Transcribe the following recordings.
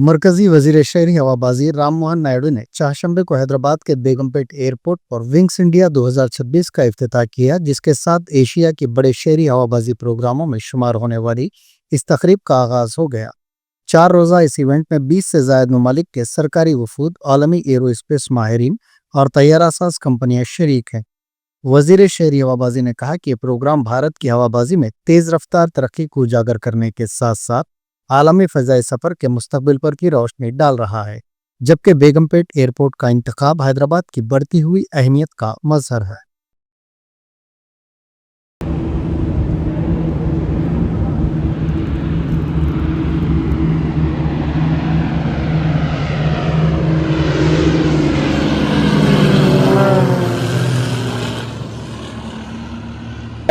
मरकजी वजीर शहरी हवाबाजी राम मोहन नायडू ने चाहशंबे को हैदराबाद के बेगमपेट एयरपोर्ट पर विंग्स इंडिया 2026 का इफ्तिताह किया, जिसके साथ एशिया के बड़े शहरी हवाबाजी प्रोग्रामों में शुमार होने वाली इस तकरीब का आगाज हो गया। 4 रोज़ा इस इवेंट में 20 से ज्यादा ममालिक के सरकारी वफूद, आलमी एरोस्पेस माहिरीन और तैयारा साज कंपनियां शरीक हैं। वजीर शहरी हवाबाजी ने कहा कि ये प्रोग्राम भारत की हवाबाजी में तेज रफ्तार तरक्की को उजागर करने के साथ साथ आलमी फ़ज़ाई सफ़र के मुस्तकबिल पर की रोशनी डाल रहा है, जबकि बेगमपेट एयरपोर्ट का इंतखाब हैदराबाद की बढ़ती हुई अहमियत का मज़हर है।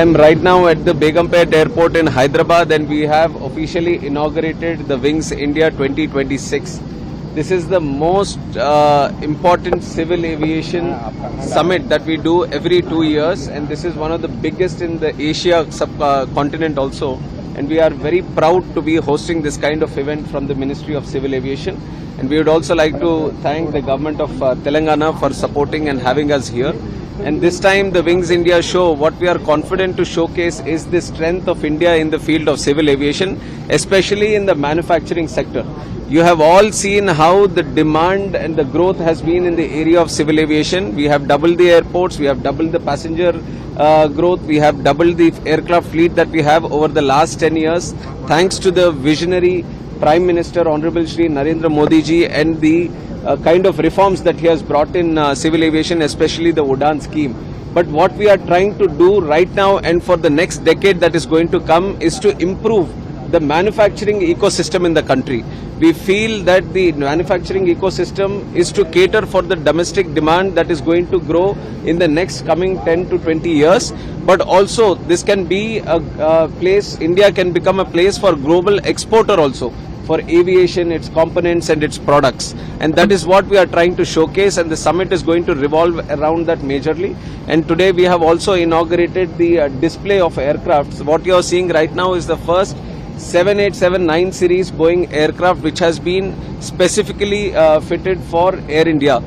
I'm right now at the Begumpet Airport in Hyderabad, and we have officially inaugurated the Wings India 2026. This is the most important civil aviation summit that we do every 2 years, and this is one of the biggest in the Asia subcontinent also. And we are very proud to be hosting this kind of event from the Ministry of Civil Aviation. And we would also like to thank the government of Telangana for supporting and having us here. And this time the Wings India show, what we are confident to showcase is the strength of India in the field of civil aviation, especially in the manufacturing sector. You have all seen how the demand and the growth has been in the area of civil aviation. We have doubled the airports, we have doubled the passenger growth, we have doubled the aircraft fleet that we have over the last 10 years, thanks to the visionary Prime Minister Honorable Shri Narendra Modi ji and the kind of reforms that he has brought in civil aviation, especially the UDAN scheme. But what we are trying to do right now and for the next decade that is going to come is to improve the manufacturing ecosystem in the country. We feel that the manufacturing ecosystem is to cater for the domestic demand that is going to grow in the next coming 10 to 20 years. But also this can be a place, India can become a place for global exporter also, for aviation, its components and its products. And that is what we are trying to showcase, and the summit is going to revolve around that majorly. And today we have also inaugurated the display of aircrafts. What you are seeing right now is the first 787-9 series Boeing aircraft which has been specifically fitted for Air India.